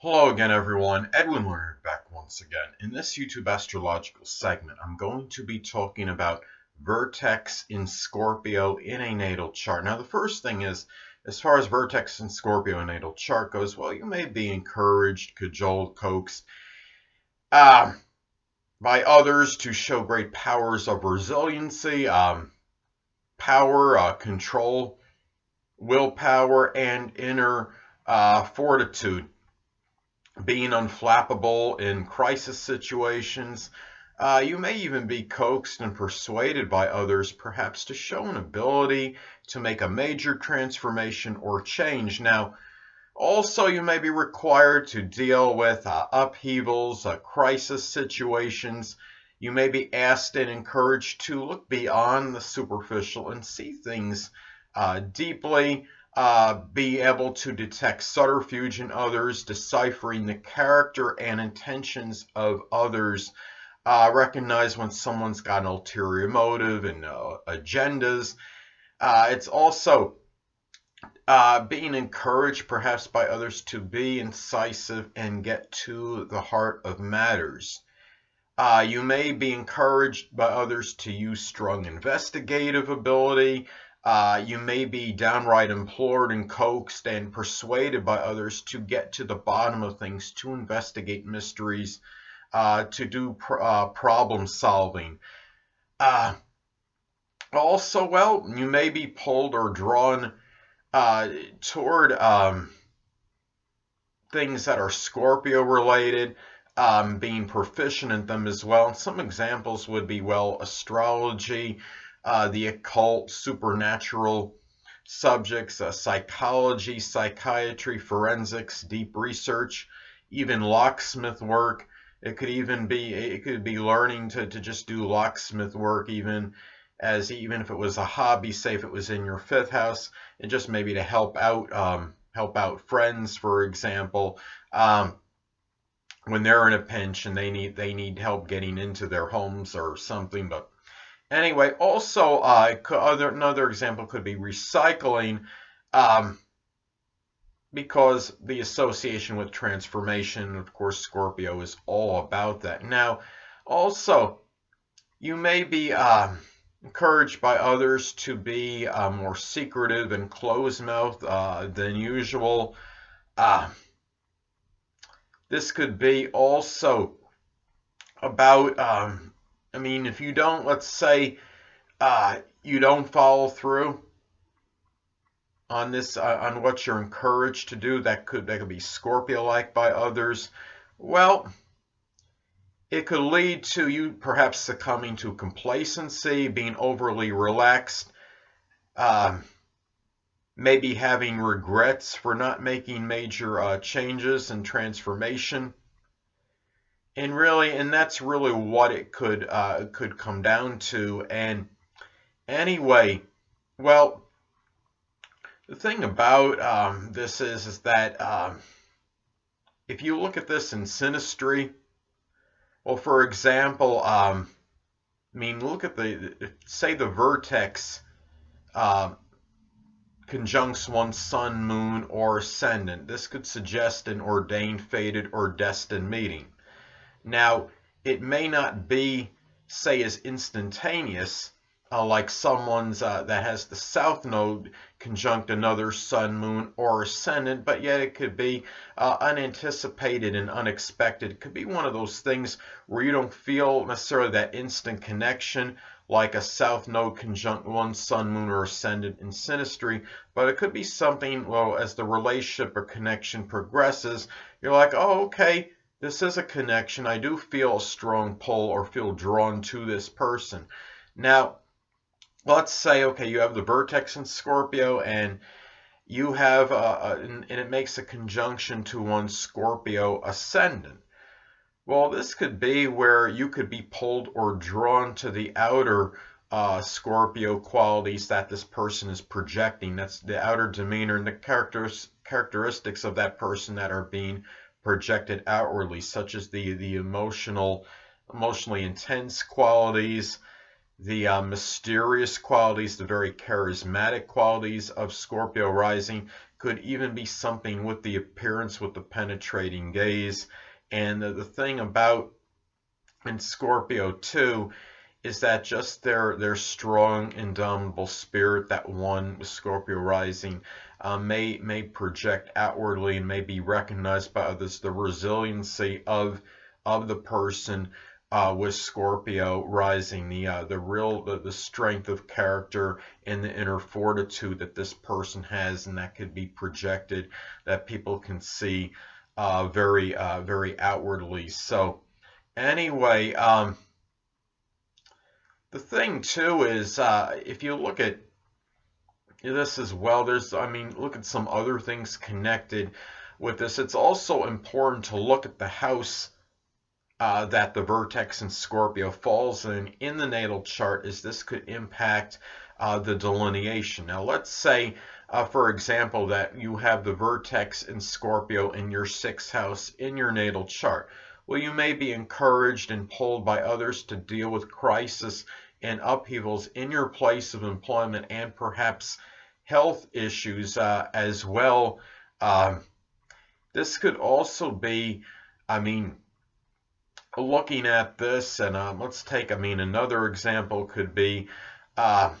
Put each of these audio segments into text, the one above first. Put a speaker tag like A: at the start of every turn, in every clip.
A: Hello again, everyone. Edwin Learnard back once again. In this YouTube astrological segment, I'm going to be talking about Vertex in Scorpio in a natal chart. Now, the first thing is, as far as Vertex in Scorpio in a natal chart goes, well, you may be encouraged, cajoled, coaxed by others to show great powers of resiliency, power, control, willpower, and inner fortitude. Being unflappable in crisis situations. You may even be coaxed and persuaded by others, perhaps to show an ability to make a major transformation or change. Now, also, you may be required to deal with upheavals, crisis situations. You may be asked and encouraged to look beyond the superficial and see things deeply. Be able to detect subterfuge in others, deciphering the character and intentions of others. Recognize when someone's got an ulterior motive and agendas. It's also being encouraged perhaps by others to be incisive and get to the heart of matters. You may be encouraged by others to use strong investigative ability. You may be downright implored and coaxed and persuaded by others to get to the bottom of things, to investigate mysteries, to do problem solving. Also, well, you may be pulled or drawn toward things that are Scorpio related, being proficient in them as well. And some examples would be, well, astrology, the occult, supernatural subjects, psychology, psychiatry, forensics, deep research, even locksmith work. It could be learning to just do locksmith work, even if it was a hobby, say if it was in your fifth house, and just maybe to help out friends, for example, when they're in a pinch and they need help getting into their homes or something. But anyway, also another example could be recycling, because the association with transformation, of course, Scorpio is all about that. Now, also, you may be encouraged by others to be more secretive and closed-mouthed than usual. This could be also about, if you don't, let's say, you don't follow through on this, on what you're encouraged to do, that could be Scorpio-like by others. Well, it could lead to you perhaps succumbing to complacency, being overly relaxed, maybe having regrets for not making major changes and transformation. And that's really what it could come down to. And anyway, well, the thing about this is that if you look at this in synastry, well, for example, look at say the vertex conjuncts one's sun, moon, or ascendant. This could suggest an ordained, fated, or destined meeting. Now, it may not be, say, as instantaneous, like someone's that has the south node conjunct another sun, moon, or ascendant, but yet it could be unanticipated and unexpected. It could be one of those things where you don't feel necessarily that instant connection, like a south node conjunct one sun, moon, or ascendant in synastry, but it could be something, well, as the relationship or connection progresses, you're like, oh, okay, this is a connection. I do feel a strong pull or feel drawn to this person. Now, let's say, okay, you have the vertex in Scorpio, and you have, and it makes a conjunction to one Scorpio ascendant. Well, this could be where you could be pulled or drawn to the outer Scorpio qualities that this person is projecting. That's the outer demeanor and the characteristics of that person that are being projected outwardly, such as the emotionally intense qualities, the mysterious qualities, the very charismatic qualities of Scorpio rising. could even be something with the appearance, with the penetrating gaze. And the thing about in Scorpio too is that just their strong, indomitable spirit, that one with Scorpio rising, may project outwardly and may be recognized by others. The resiliency of the person with Scorpio rising, the strength of character and the inner fortitude that this person has, and that could be projected, that people can see very outwardly. So anyway, the thing too is, if you look at this as well, look at some other things connected with this. It's also important to look at the house that the vertex in Scorpio falls in the natal chart, as this could impact the delineation. Now, let's say, for example, that you have the vertex in Scorpio in your 6th house in your natal chart. Well, you may be encouraged and pulled by others to deal with crisis and upheavals in your place of employment, and perhaps health issues as well. This could also be, looking at this, and let's take, another example could be let's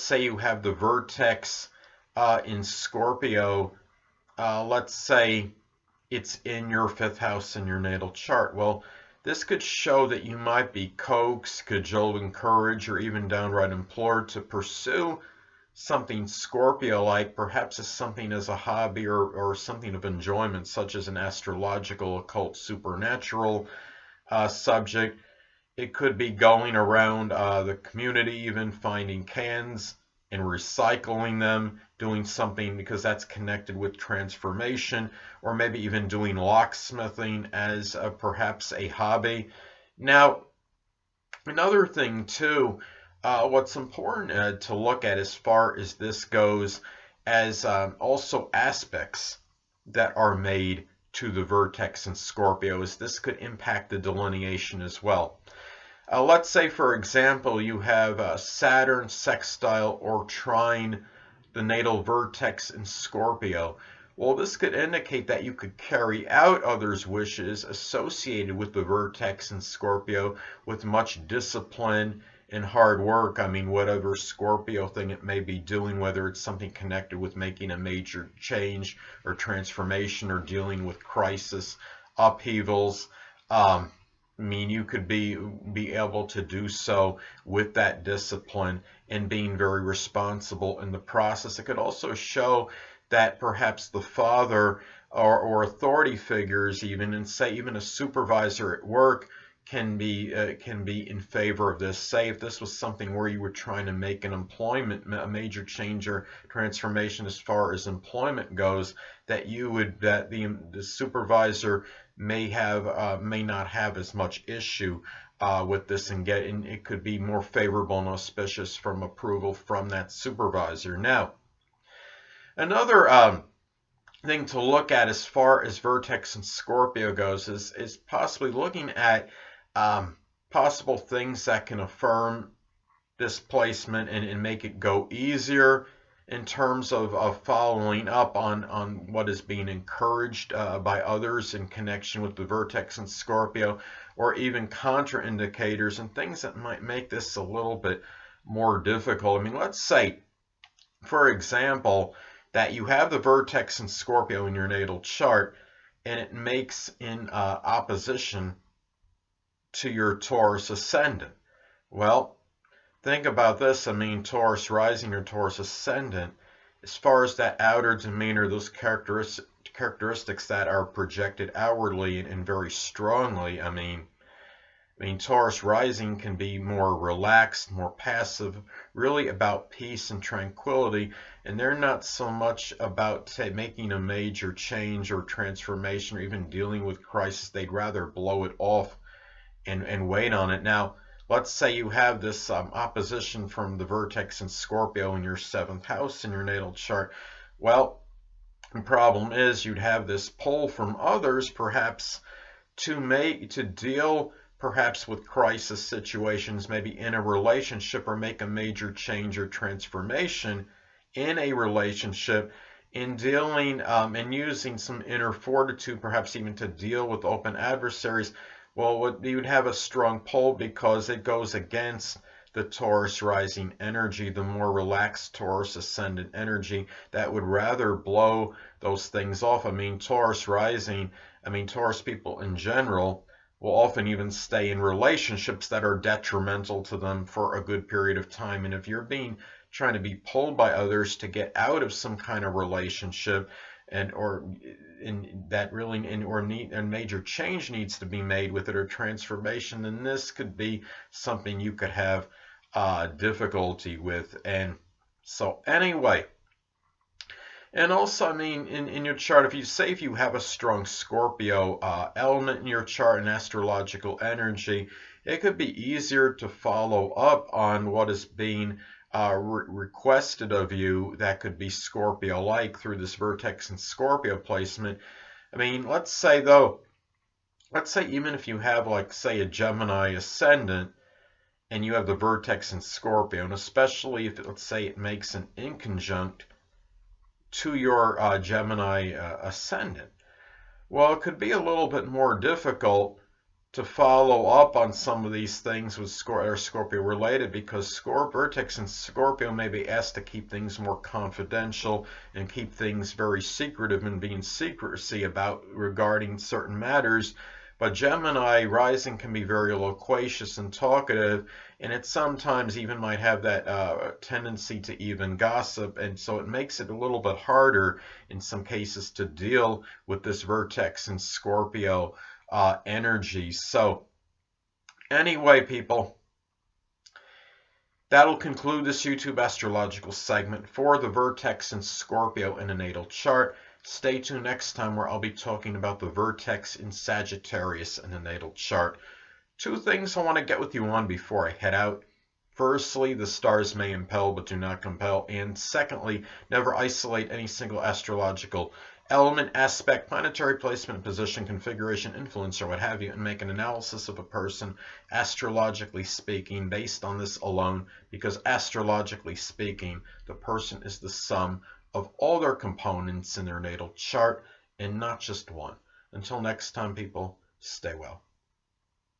A: say you have the vertex in Scorpio, let's say it's in your 5th house in your natal chart. Well, this could show that you might be coaxed, cajoled, encouraged, or even downright implored to pursue something Scorpio-like, perhaps as something as a hobby or something of enjoyment, such as an astrological, occult, supernatural subject. It could be going around the community, even finding cans and recycling them, doing something because that's connected with transformation, or maybe even doing locksmithing as perhaps a hobby. Now, another thing too, what's important to look at as far as this goes, as also aspects that are made to the vertex in Scorpio, is this could impact the delineation as well. Let's say, for example, you have Saturn sextile or trine the natal vertex in Scorpio. Well, this could indicate that you could carry out others' wishes associated with the vertex in Scorpio with much discipline and hard work. Whatever Scorpio thing it may be doing, whether it's something connected with making a major change or transformation or dealing with crisis, upheavals. You could be able to do so with that discipline and being very responsible in the process. It could also show that perhaps the father or authority figures, even a supervisor at work, can be in favor of this. Say if this was something where you were trying to make a major change or transformation as far as employment goes, that the supervisor may not have as much issue with this, and it could be more favorable and auspicious from approval from that supervisor. Now, another thing to look at as far as vertex and Scorpio goes is possibly looking at possible things that can affirm this placement and make it go easier in terms of following up on what is being encouraged by others in connection with the vertex and Scorpio, or even contraindicators and things that might make this a little bit more difficult. Let's say, for example, that you have the vertex in Scorpio in your natal chart, and it makes in opposition to your Taurus ascendant. Well, think about this. Taurus rising or Taurus ascendant, as far as that outer demeanor, those characteristics that are projected outwardly and very strongly, Taurus rising can be more relaxed, more passive, really about peace and tranquility, and they're not so much about, say, making a major change or transformation or even dealing with crisis. They'd rather blow it off and wait on it. Now, let's say you have this opposition from the vertex in Scorpio in your 7th house in your natal chart. Well, the problem is you'd have this pull from others, perhaps to deal perhaps with crisis situations, maybe in a relationship, or make a major change or transformation in a relationship, in dealing and using some inner fortitude, perhaps even to deal with open adversaries, well, you would have a strong pull because it goes against the Taurus rising energy, the more relaxed Taurus ascendant energy that would rather blow those things off. I mean, Taurus rising, I mean, Taurus people in general will often even stay in relationships that are detrimental to them for a good period of time. And if you're trying to be pulled by others to get out of some kind of relationship, and or in that really a major change needs to be made with it, or transformation, then this could be something you could have difficulty with. And so anyway, and also, I mean, in your chart, if you have a strong Scorpio element in your chart and astrological energy, it could be easier to follow up on what is being requested of you that could be Scorpio-like through this Vertex in Scorpio placement. I mean, let's say even if you have, like, say, a Gemini ascendant and you have the Vertex in Scorpio, and especially if, let's say, it makes an inconjunct to your Gemini ascendant, well, it could be a little bit more difficult to follow up on some of these things with Scorpio related, because Vertex and Scorpio may be asked to keep things more confidential and keep things very secretive and be in secrecy about regarding certain matters. But Gemini rising can be very loquacious and talkative, and it sometimes even might have that tendency to even gossip, and so it makes it a little bit harder in some cases to deal with this Vertex and Scorpio energy. So anyway, people, that'll conclude this YouTube astrological segment for the Vertex in Scorpio in a natal chart. Stay tuned next time, where I'll be talking about the Vertex in Sagittarius in a natal chart. Two things I want to get with you on before I head out. Firstly, the stars may impel but do not compel. And secondly, never isolate any single astrological element, aspect, planetary placement, position, configuration, influence, or what have you, and make an analysis of a person, astrologically speaking, based on this alone, because astrologically speaking, the person is the sum of all their components in their natal chart, and not just one. Until next time, people, stay well.